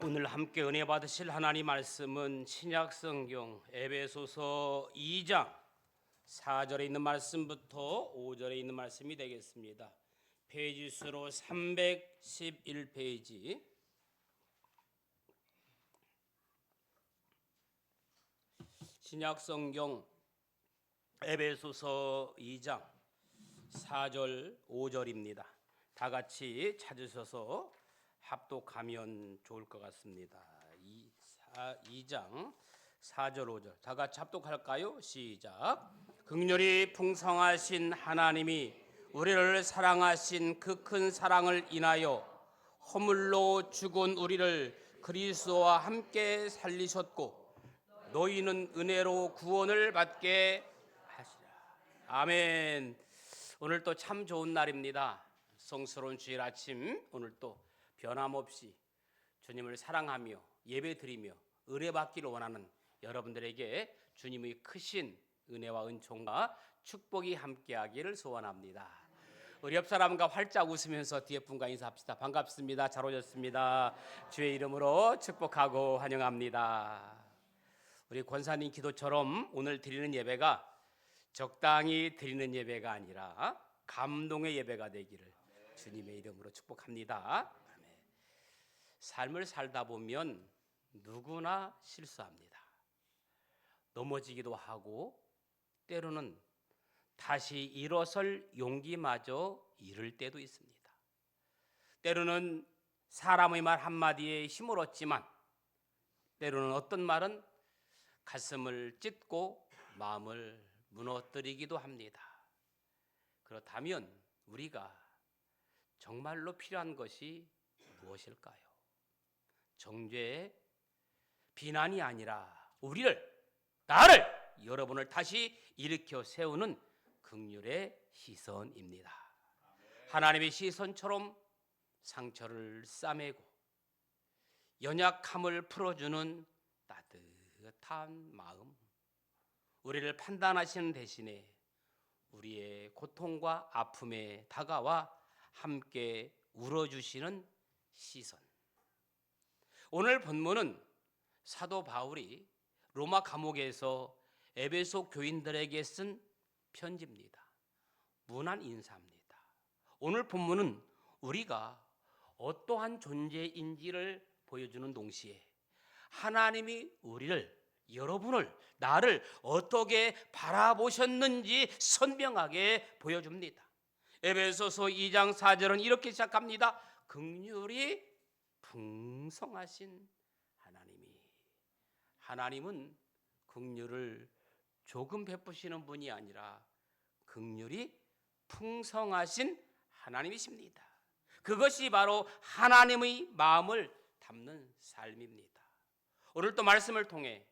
오늘 함께 은혜 받으실 하나님 말씀은 신약성경 에베소서 2장 4절에 있는 말씀부터 5절에 있는 말씀이 되겠습니다. 페이지 수로 311페이지 신약성경 에베소서 2장 4절 5절입니다. 다 같이 찾으셔서 합독하면 좋을 것 같습니다. 2장 4절 5절 다 같이 합독할까요? 시작. 긍휼이 풍성하신 하나님이 우리를 사랑하신 그 큰 사랑을 인하여 허물로 죽은 우리를 그리스도와 함께 살리셨고 너희는 은혜로 구원을 받게 하시라. 아멘. 오늘 또 참 좋은 날입니다. 성스러운 주일 아침, 오늘 또 변함없이 주님을 사랑하며 예배드리며 은혜 받기를 원하는 여러분들에게 주님의 크신 은혜와 은총과 축복이 함께하기를 소원합니다. 우리 옆 사람과 활짝 웃으면서 뒤에 분과 인사합시다. 반갑습니다. 잘 오셨습니다. 주의 이름으로 축복하고 환영합니다. 우리 권사님 기도처럼 오늘 드리는 예배가 적당히 드리는 예배가 아니라 감동의 예배가 되기를 주님의 이름으로 축복합니다. 삶을 살다 보면 누구나 실수합니다. 넘어지기도 하고 때로는 다시 일어설 용기마저 잃을 때도 있습니다. 때로는 사람의 말 한마디에 힘을 얻지만 때로는 어떤 말은 가슴을 찢고 마음을 무너뜨리기도 합니다. 그렇다면 우리가 정말로 필요한 것이 무엇일까요? 정죄의 비난이 아니라 나를 여러분을 다시 일으켜 세우는 긍휼의 시선입니다. 하나님의 시선처럼 상처를 싸매고 연약함을 풀어주는 따뜻한 마음, 우리를 판단하시는 대신에 우리의 고통과 아픔에 다가와 함께 울어주시는 시선. 오늘 본문은 사도 바울이 로마 감옥에서 에베소 교인들에게 쓴 편지입니다. 무난 인사입니다. 오늘 본문은 우리가 어떠한 존재인지를 보여주는 동시에 하나님이 여러분을, 나를 어떻게 바라보셨는지 선명하게 보여줍니다. 에베소서 2장 4절은 이렇게 시작합니다. 긍휼이 풍성하신 하나님은 긍휼을 조금 베푸시는 분이 아니라 긍휼이 풍성하신 하나님이십니다. 그것이 바로 하나님의 마음을 담는 삶입니다. 오늘 또 말씀을 통해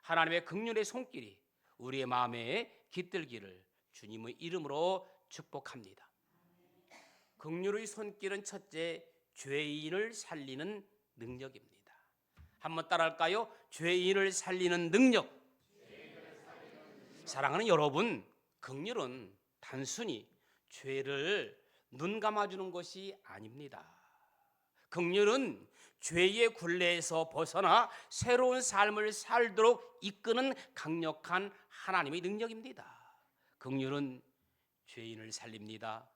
하나님의 긍휼의 손길이 우리의 마음에 깃들기를 주님의 이름으로 축복합니다. 긍휼의 손길은 첫째, 죄인을 살리는 능력입니다. 한번 따라할까요? 죄인을 살리는 능력. 사랑하는 여러분, 긍휼은 단순히 죄를 눈 감아주는 것이 아닙니다. 긍휼은 죄의 굴레에서 벗어나 새로운 삶을 살도록 이끄는 강력한 하나님의 능력입니다. 긍휼은 죄인을 살립니다.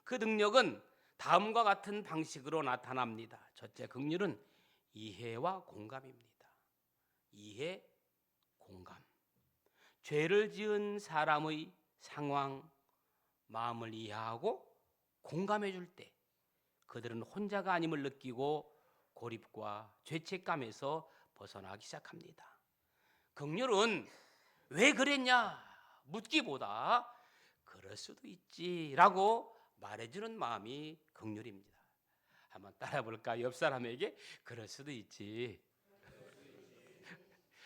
그 능력은 다음과 같은 방식으로 나타납니다. 첫째, 긍휼은 이해와 공감입니다. 이해, 공감. 죄를 지은 사람의 상황, 마음을 이해하고 공감해 줄 때 그들은 혼자가 아님을 느끼고 고립과 죄책감에서 벗어나기 시작합니다. 긍휼은 왜 그랬냐 묻기보다 그럴 수도 있지라고 말해주는 마음이 긍휼입니다. 한번 따라 볼까요? 옆 사람에게 그럴 수도 있지.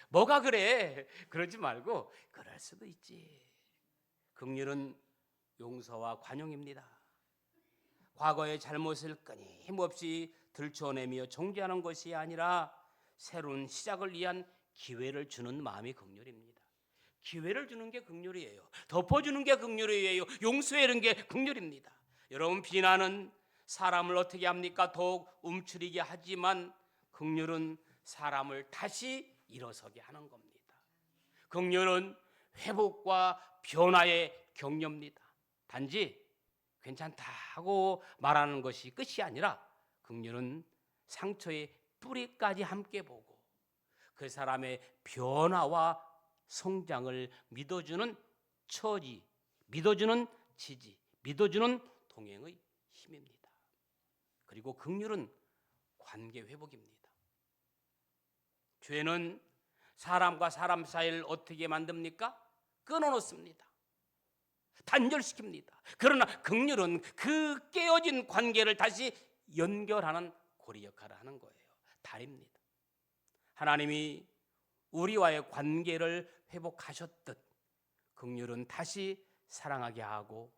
뭐가 그래? 그러지 말고 그럴 수도 있지. 긍휼은 용서와 관용입니다. 과거의 잘못을 끊임없이 들춰내며 정죄하는 것이 아니라 새로운 시작을 위한 기회를 주는 마음이 긍휼입니다. 기회를 주는 게 긍휼이에요. 덮어주는 게 긍휼이에요. 용서하는 게 긍휼입니다. 여러분, 비난은 사람을 어떻게 합니까? 더욱 움츠리게 하지만 긍휼은 사람을 다시 일어서게 하는 겁니다. 긍휼은 회복과 변화의 격려입니다. 단지 괜찮다고 말하는 것이 끝이 아니라 긍휼은 상처의 뿌리까지 함께 보고 그 사람의 변화와 성장을 믿어주는 처지, 믿어주는 지지, 믿어주는 동행의 힘입니다. 그리고 긍휼은 관계 회복입니다. 죄는 사람과 사람 사이를 어떻게 만듭니까? 끊어놓습니다. 단절시킵니다. 그러나 긍휼은 그 깨어진 관계를 다시 연결하는 고리 역할을 하는 거예요. 다리입니다. 하나님이 우리와의 관계를 회복하셨듯 긍휼은 다시 사랑하게 하고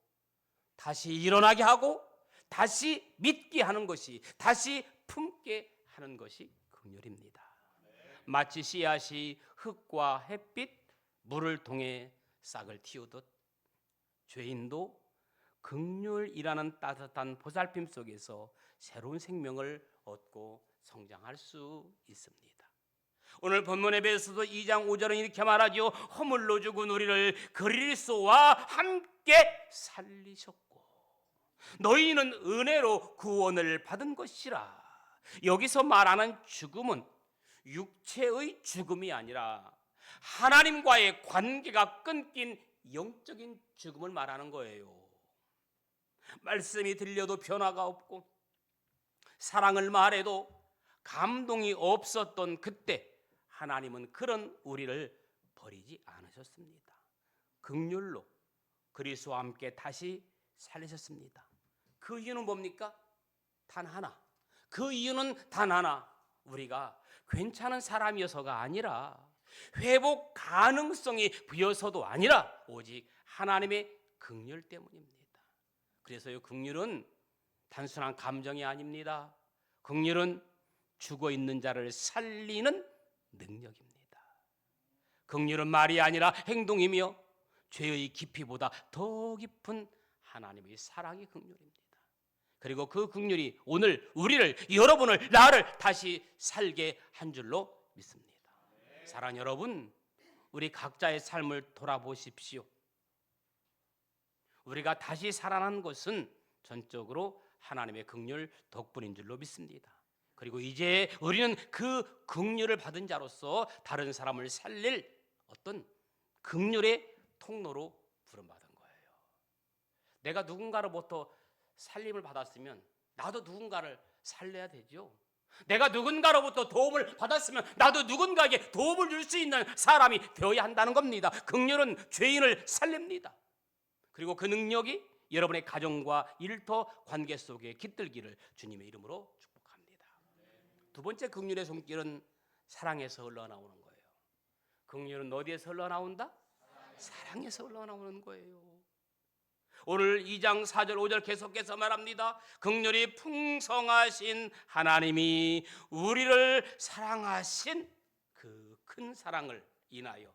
다시 일어나게 하고 다시 믿게 하는 것이, 다시 품게 하는 것이 긍휼입니다. 마치 씨앗이 흙과 햇빛, 물을 통해 싹을 틔우듯 죄인도 긍휼이라는 따뜻한 보살핌 속에서 새로운 생명을 얻고 성장할 수 있습니다. 오늘 본문에 배에서도 2장 5절은 이렇게 말하죠. 허물로 죽은 우리를 그리스도와 함께 살리셨고 너희는 은혜로 구원을 받은 것이라. 여기서 말하는 죽음은 육체의 죽음이 아니라 하나님과의 관계가 끊긴 영적인 죽음을 말하는 거예요. 말씀이 들려도 변화가 없고 사랑을 말해도 감동이 없었던 그때 하나님은 그런 우리를 버리지 않으셨습니다. 긍휼로 그리스도와 함께 다시 살리셨습니다. 그 이유는 뭡니까? 단 하나. 그 이유는 단 하나. 우리가 괜찮은 사람이어서가 아니라 회복 가능성이 부여서도 아니라 오직 하나님의 긍휼 때문입니다. 그래서요, 긍휼은 단순한 감정이 아닙니다. 긍휼은 죽어 있는 자를 살리는 능력입니다. 긍휼은 말이 아니라 행동이며 죄의 깊이보다 더 깊은 하나님의 사랑이 긍휼입니다. 그리고 그 긍휼이 오늘 우리를, 여러분을, 나를 다시 살게 한 줄로 믿습니다. 사랑하는 여러분, 우리 각자의 삶을 돌아보십시오. 우리가 다시 살아난 것은 전적으로 하나님의 긍휼 덕분인 줄로 믿습니다. 그리고 이제 우리는 그 긍휼을 받은 자로서 다른 사람을 살릴 어떤 긍휼의 통로로 부름받은 거예요. 내가 누군가로부터 살림을 받았으면 나도 누군가를 살려야 되죠. 내가 누군가로부터 도움을 받았으면 나도 누군가에게 도움을 줄 수 있는 사람이 되어야 한다는 겁니다. 긍휼은 죄인을 살립니다. 그리고 그 능력이 여러분의 가정과 일터 관계 속에 깃들기를 주님의 이름으로 축복합니다. 두 번째 긍휼의 손길은 사랑에서 흘러나오는 거예요. 긍휼은 어디에서 흘러나온다? 사랑에서 흘러나오는 거예요. 오늘 2장 4절 5절 계속해서 말합니다. 긍휼이 풍성하신 하나님이 우리를 사랑하신 그 큰 사랑을 인하여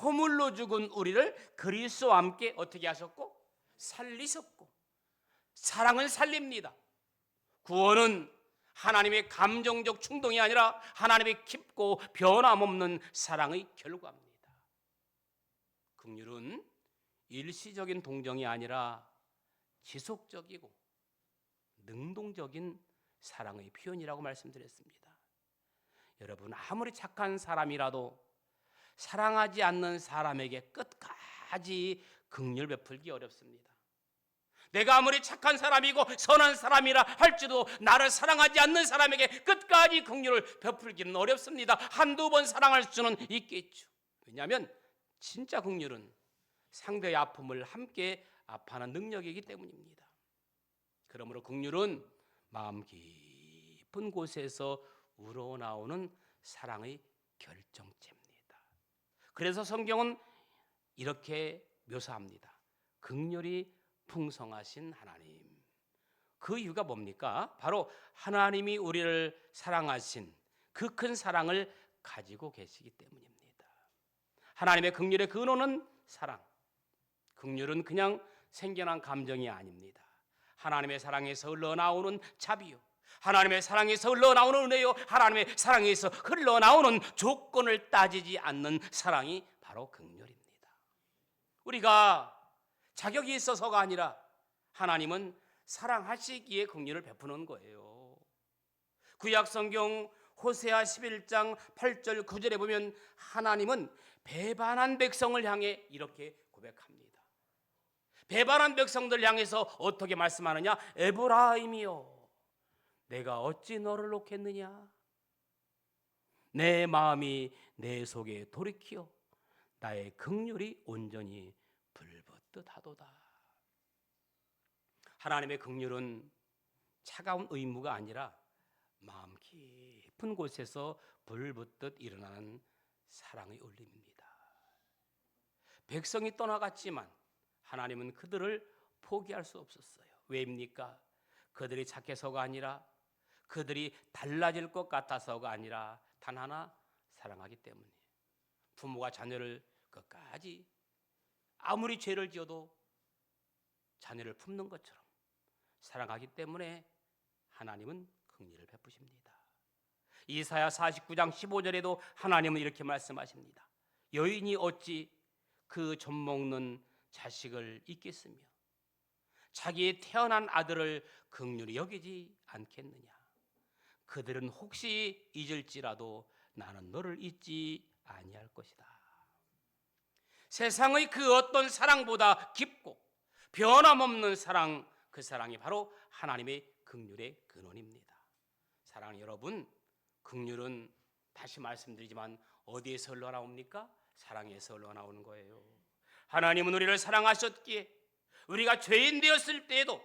허물로 죽은 우리를 그리스도와 함께 어떻게 하셨고? 살리셨고. 사랑은 살립니다. 구원은 하나님의 감정적 충동이 아니라 하나님의 깊고 변함없는 사랑의 결과입니다. 긍휼은 일시적인 동정이 아니라 지속적이고 능동적인 사랑의 표현이라고 말씀드렸습니다. 여러분, 아무리 착한 사람이라도 사랑하지 않는 사람에게 끝까지 긍휼 베풀기 어렵습니다. 내가 아무리 착한 사람이고 선한 사람이라 할지도 나를 사랑하지 않는 사람에게 끝까지 긍휼을 베풀기는 어렵습니다. 한두 번 사랑할 수는 있겠죠. 왜냐하면 진짜 긍휼은 상대의 아픔을 함께 아파하는 능력이기 때문입니다. 그러므로 긍휼은 마음 깊은 곳에서 우러나오는 사랑의 결정체입니다. 그래서 성경은 이렇게 묘사합니다. 긍휼이 풍성하신 하나님. 그 이유가 뭡니까? 바로 하나님이 우리를 사랑하신 그 큰 사랑을 가지고 계시기 때문입니다. 하나님의 긍휼의 근원은 사랑. 긍휼은 그냥 생겨난 감정이 아닙니다. 하나님의 사랑에서 흘러나오는 자비요, 하나님의 사랑에서 흘러나오는 은혜요, 하나님의 사랑에서 흘러나오는 조건을 따지지 않는 사랑이 바로 긍휼입니다. 우리가 자격이 있어서가 아니라 하나님은 사랑하시기에 긍휼을 베푸는 거예요. 구약 성경 호세아 11장 8절 9절에 보면 하나님은 배반한 백성을 향해 이렇게 고백합니다. 배반한 백성들 향해서 어떻게 말씀하느냐? 에브라임이여, 내가 어찌 너를 놓겠느냐? 내 마음이 내 속에 돌이키어 나의 긍휼이 온전히 불붙듯 하도다. 하나님의 긍휼은 차가운 의무가 아니라 마음 깊은 곳에서 불붙듯 일어나는 사랑의 울림입니다. 백성이 떠나갔지만 하나님은 그들을 포기할 수 없었어요. 왜입니까? 그들이 착해서가 아니라, 그들이 달라질 것 같아서가 아니라 단 하나, 사랑하기 때문이에요. 부모가 자녀를 끝까지 아무리 죄를 지어도 자녀를 품는 것처럼 사랑하기 때문에 하나님은 긍휼을 베푸십니다. 이사야 49장 15절에도 하나님은 이렇게 말씀하십니다. 여인이 어찌 그 젖먹는 자식을 잊겠으며 자기의 태어난 아들을 긍휼히 여기지 않겠느냐? 그들은 혹시 잊을지라도 나는 너를 잊지 아니할 것이다. 세상의 그 어떤 사랑보다 깊고 변함없는 사랑, 그 사랑이 바로 하나님의 긍휼의 근원입니다. 사랑하는 여러분, 긍휼은 다시 말씀드리지만 어디에서 흘러나옵니까? 사랑에서 흘러나오는 거예요. 하나님은 우리를 사랑하셨기에 우리가 죄인 되었을 때에도,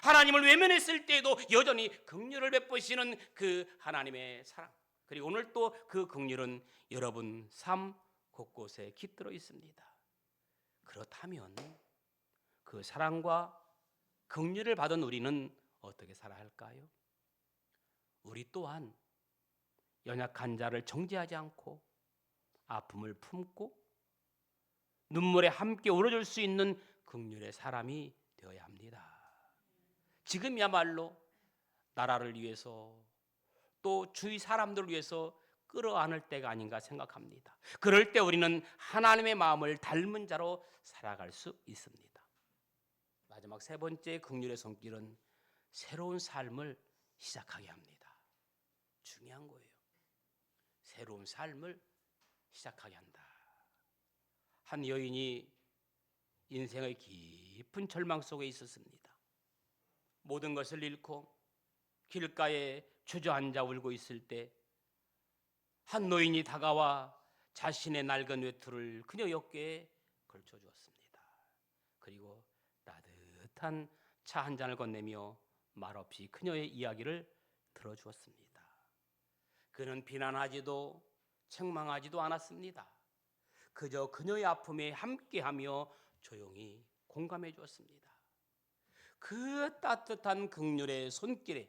하나님을 외면했을 때에도 여전히 긍휼을 베푸시는 그 하나님의 사랑, 그리고 오늘 또 그 긍휼은 여러분 삶 곳곳에 깃들어 있습니다. 그렇다면 그 사랑과 긍휼을 받은 우리는 어떻게 살아야 할까요? 우리 또한 연약한 자를 정죄하지 않고 아픔을 품고 눈물에 함께 울어줄 수 있는 긍휼의 사람이 되어야 합니다. 지금이야말로 나라를 위해서 또 주위 사람들을 위해서 끌어안을 때가 아닌가 생각합니다. 그럴 때 우리는 하나님의 마음을 닮은 자로 살아갈 수 있습니다. 마지막 세 번째 긍휼의 손길은 새로운 삶을 시작하게 합니다. 중요한 거예요. 새로운 삶을 시작하게 한다. 한 여인이 인생의 깊은 절망 속에 있었습니다. 모든 것을 잃고 길가에 주저앉아 울고 있을 때 한 노인이 다가와 자신의 낡은 외투를 그녀 어깨에 걸쳐주었습니다. 그리고 따뜻한 차 한 잔을 건네며 말없이 그녀의 이야기를 들어주었습니다. 그는 비난하지도 책망하지도 않았습니다. 그저 그녀의 아픔에 함께하며 조용히 공감해 주었습니다. 그 따뜻한 긍휼의 손길에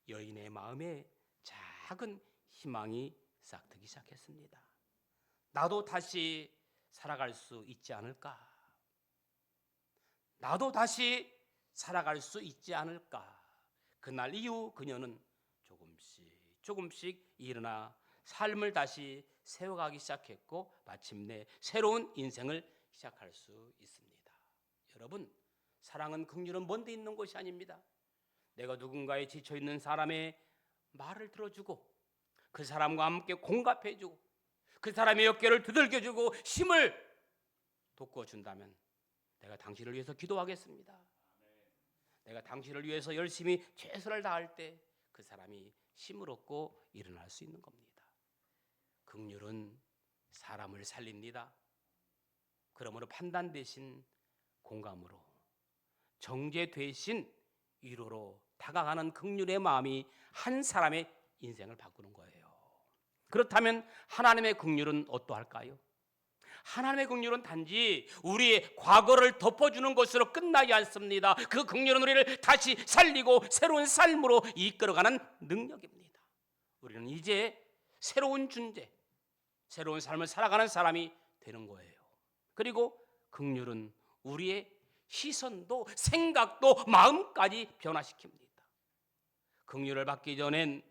여인의 마음에 작은 희망이 싹트기 시작했습니다. 나도 다시 살아갈 수 있지 않을까? 나도 다시 살아갈 수 있지 않을까? 그날 이후 그녀는 조금씩 일어나 삶을 다시 세워가기 시작했고 마침내 새로운 인생을 시작할 수 있습니다. 여러분, 사랑은 긍휼은 먼데 있는 것이 아닙니다. 내가 누군가에 지쳐있는 사람의 말을 들어주고 그 사람과 함께 공감해주고 그 사람의 어깨를 두들겨주고 힘을 돋궈준다면 내가 당신을 위해서 기도하겠습니다. 내가 당신을 위해서 열심히 최선을 다할 때 그 사람이 힘을 얻고 일어날 수 있는 겁니다. 긍휼은 사람을 살립니다. 그러므로 판단 대신 공감으로, 정죄 대신 위로로 다가가는 긍휼의 마음이 한 사람의 인생을 바꾸는 거예요. 그렇다면 하나님의 긍휼은 어떠할까요? 하나님의 긍휼은 단지 우리의 과거를 덮어주는 것으로 끝나지 않습니다. 그 긍휼은 우리를 다시 살리고 새로운 삶으로 이끌어가는 능력입니다. 우리는 이제 새로운 존재, 새로운 삶을 살아가는 사람이 되는 거예요. 그리고 긍휼은 우리의 시선도 생각도 마음까지 변화시킵니다. 긍휼을 받기 전엔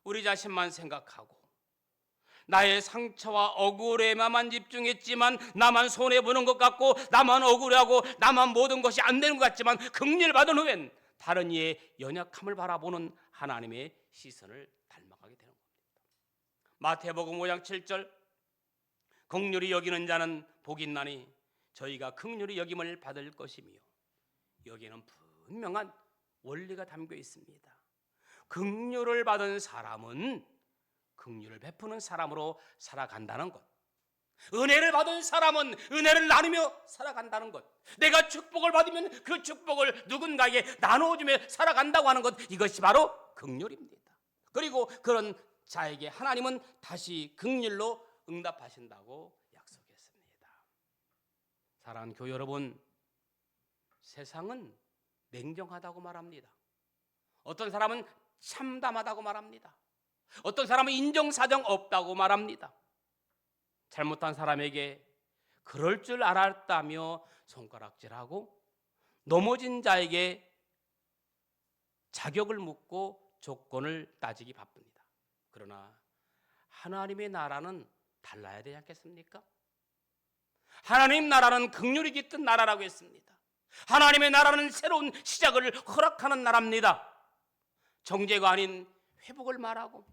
우리 자신만 생각하고 나의 상처와 억울에만 집중했지만 나만 손해보는 것 같고 나만 억울하고 나만 모든 것이 안 되는 것 같지만 긍휼 받은 후엔 다른 이의 연약함을 바라보는 하나님의 시선을 닮아가게 되는 겁니다. 마태복음 5장 7절 긍휼히 여기는 자는 복이 있나니 저희가 긍휼히 여김을 받을 것이며, 여기에는 분명한 원리가 담겨 있습니다. 긍휼을 받은 사람은 긍휼을 베푸는 사람으로 살아간다는 것, 은혜를 받은 사람은 은혜를 나누며 살아간다는 것, 내가 축복을 받으면 그 축복을 누군가에게 나누어주며 살아간다고 하는 것, 이것이 바로 긍휼입니다. 그리고 그런 자에게 하나님은 다시 긍휼로 응답하신다고 약속했습니다. 사랑하는 교회 여러분, 세상은 냉정하다고 말합니다. 어떤 사람은 참담하다고 말합니다. 어떤 사람은 인정사정 없다고 말합니다. 잘못한 사람에게 그럴 줄 알았다며 손가락질하고 넘어진 자에게 자격을 묻고 조건을 따지기 바쁩니다. 그러나 하나님의 나라는 달라야 되지 않겠습니까? 하나님 나라는 긍휼이 깃든 나라라고 했습니다. 하나님의 나라는 새로운 시작을 허락하는 나라입니다. 정죄가 아닌 회복을 말하고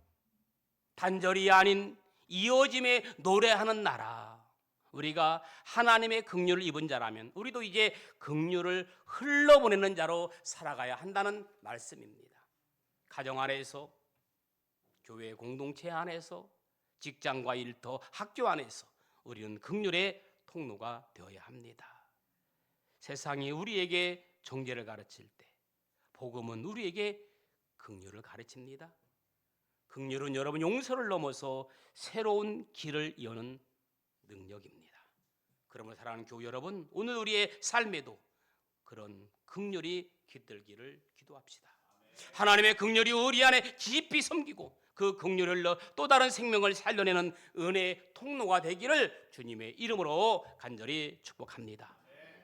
단절이 아닌 이어짐에 노래하는 나라. 우리가 하나님의 긍휼을 입은 자라면 우리도 이제 긍휼을 흘러보내는 자로 살아가야 한다는 말씀입니다. 가정 안에서, 교회 공동체 안에서, 직장과 일터, 학교 안에서 우리는 긍휼의 통로가 되어야 합니다. 세상이 우리에게 정죄를 가르칠 때 복음은 우리에게 긍휼을 가르칩니다. 긍휼은 여러분 용서를 넘어서 새로운 길을 여는 능력입니다. 그러므로 사랑하는 교회 여러분, 오늘 우리의 삶에도 그런 긍휼이 깃들기를 기도합시다. 하나님의 긍휼이 우리 안에 깊이 섬기고 그 긍휼을 흘러 또 다른 생명을 살려내는 은혜의 통로가 되기를 주님의 이름으로 간절히 축복합니다.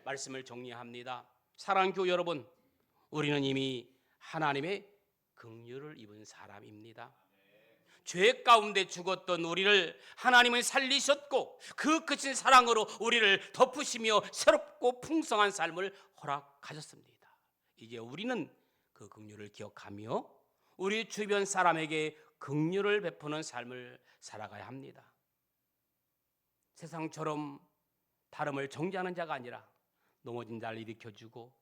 말씀을 정리합니다. 사랑하는 교회 여러분, 우리는 이미 하나님의 긍휼을 입은 사람입니다. 죄 가운데 죽었던 우리를 하나님은 살리셨고 그 크신 사랑으로 우리를 덮으시며 새롭고 풍성한 삶을 허락하셨습니다. 이제 우리는 그 긍휼을 기억하며 우리 주변 사람에게 긍휼을 베푸는 삶을 살아가야 합니다. 세상처럼 다름을 정죄하는 자가 아니라 넘어진 자를 일으켜주고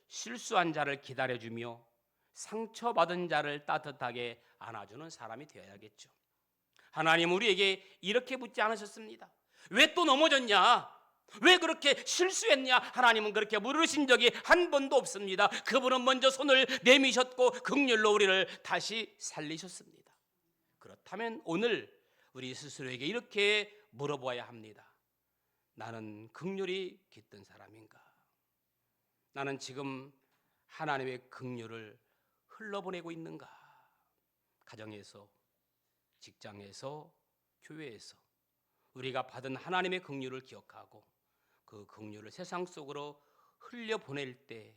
실수한 자를 기다려주며 상처받은 자를 따뜻하게 안아주는 사람이 되어야겠죠. 하나님 우리에게 이렇게 묻지 않으셨습니다. 왜 또 넘어졌냐? 왜 그렇게 실수했냐? 하나님은 그렇게 물으신 적이 한 번도 없습니다. 그분은 먼저 손을 내미셨고 긍휼로 우리를 다시 살리셨습니다. 그렇다면 오늘 우리 스스로에게 이렇게 물어봐야 합니다. 나는 긍휼이 깃든 사람인가? 나는 지금 하나님의 긍휼을 흘러보내고 있는가? 가정에서, 직장에서, 교회에서 우리가 받은 하나님의 긍휼을 기억하고 그 긍휼을 세상 속으로 흘려보낼 때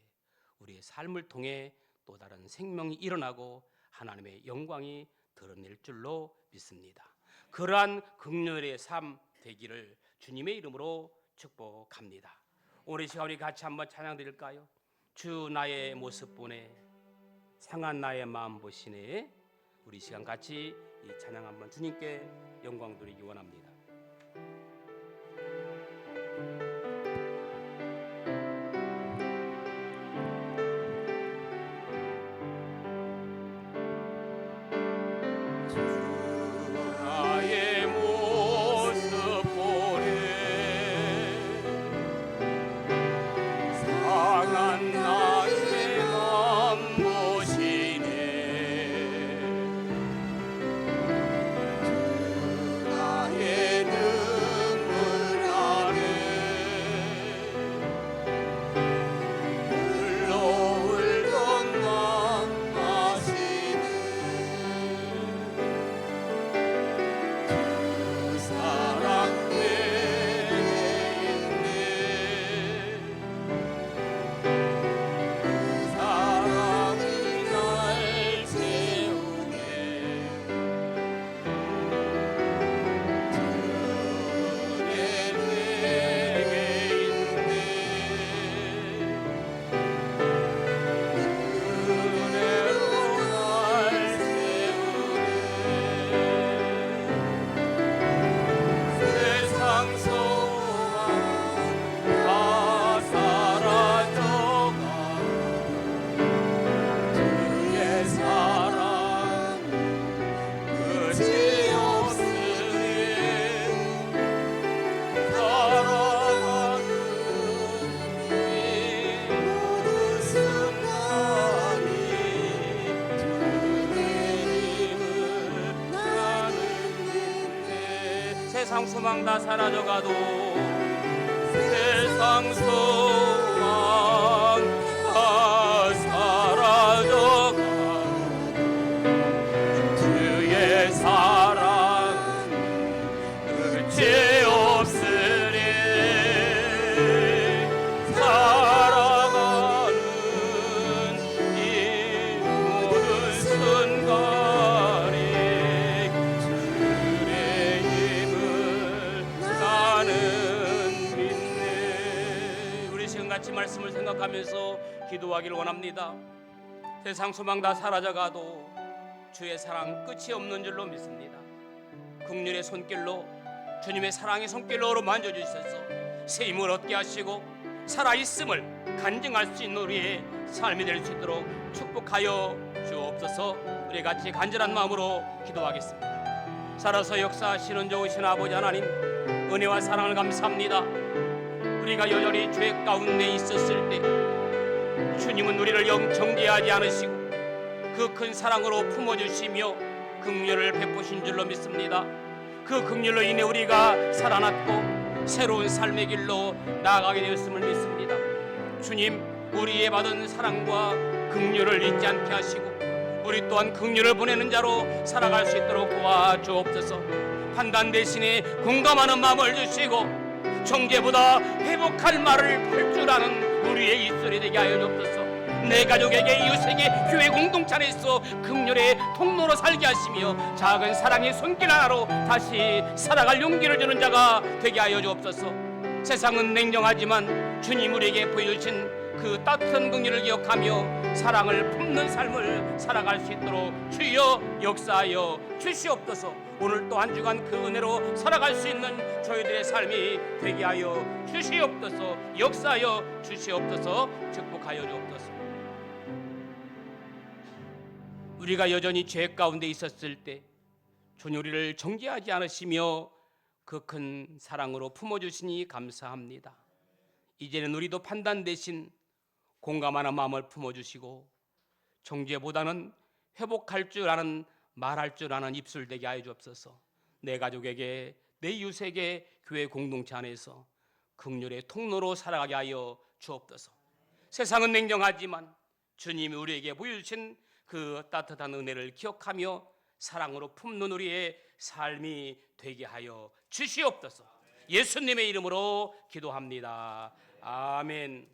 우리의 삶을 통해 또 다른 생명이 일어나고 하나님의 영광이 드러낼 줄로 믿습니다. 그러한 긍휼의 삶 되기를 주님의 이름으로 축복합니다. 오늘 이 시간 우리 같이 한번 찬양 드릴까요? 주 나의 모습 보네, 상한 나의 마음 보시네. 우리 시간 같이 이 찬양 한번 주님께 영광 드리기 원합니다. 나의 세상 소망 다 사라져가도 세상 소망 다 사라져가도 주의 사랑 끝이 없으리. 살아가는 이 모든 순간이 주의 힘을 나는 믿네. 우리 지금같이 말씀을 생각하면서 기도하기를 원합니다. 세상 소망 다 사라져가도 주의 사랑 끝이 없는 줄로 믿습니다. 긍휼의 손길로, 주님의 사랑의 손길로 만져주셔서 새 힘을 얻게 하시고 살아있음을 간증할 수 있는 우리의 삶이 될 수 있도록 축복하여 주옵소서. 우리 같이 간절한 마음으로 기도하겠습니다. 살아서 역사하시는 좋으신 아버지 하나님, 은혜와 사랑을 감사합니다. 우리가 여전히 죄 가운데 있었을 때 주님은 우리를 정죄하지 않으시고 그 큰 사랑으로 품어주시며 긍휼을 베푸신 줄로 믿습니다. 그 긍휼로 인해 우리가 살아났고 새로운 삶의 길로 나아가게 되었음을 믿습니다. 주님, 우리의 받은 사랑과 긍휼을 잊지 않게 하시고 우리 또한 긍휼을 보내는 자로 살아갈 수 있도록 도와주옵소서. 판단 대신에 공감하는 마음을 주시고 정죄보다 회복할 말을 할 줄 아는 우리의 입술이 되게 하여 주옵소서. 내 가족에게, 이웃에게, 교회 공동체 안에서 긍휼의 통로로 살게 하시며 작은 사랑의 손길 하나로 다시 살아갈 용기를 주는 자가 되게 하여 주옵소서. 세상은 냉정하지만 주님 우리에게 보여주신 그 따뜻한 긍휼을 기억하며 사랑을 품는 삶을 살아갈 수 있도록 주여 역사하여 주시옵소서. 오늘 또 한 주간 그 은혜로 살아갈 수 있는 저희들의 삶이 되게 하여 주시옵소서. 역사하여 주시옵소서. 축복하여 주옵소서. 우리가 여전히 죄 가운데 있었을 때 주님 우리를 정죄하지 않으시며 그 큰 사랑으로 품어주시니 감사합니다. 이제는 우리도 판단 대신 공감하는 마음을 품어주시고 정죄보다는 회복할 줄 아는, 말할 줄 아는 입술 되게 하여 주옵소서. 내 가족에게, 내 이웃에게, 교회 공동체 안에서 긍휼의 통로로 살아가게 하여 주옵소서. 세상은 냉정하지만 주님이 우리에게 보여주신 그 따뜻한 은혜를 기억하며 사랑으로 품는 우리의 삶이 되게 하여 주시옵소서. 예수님의 이름으로 기도합니다. 아멘.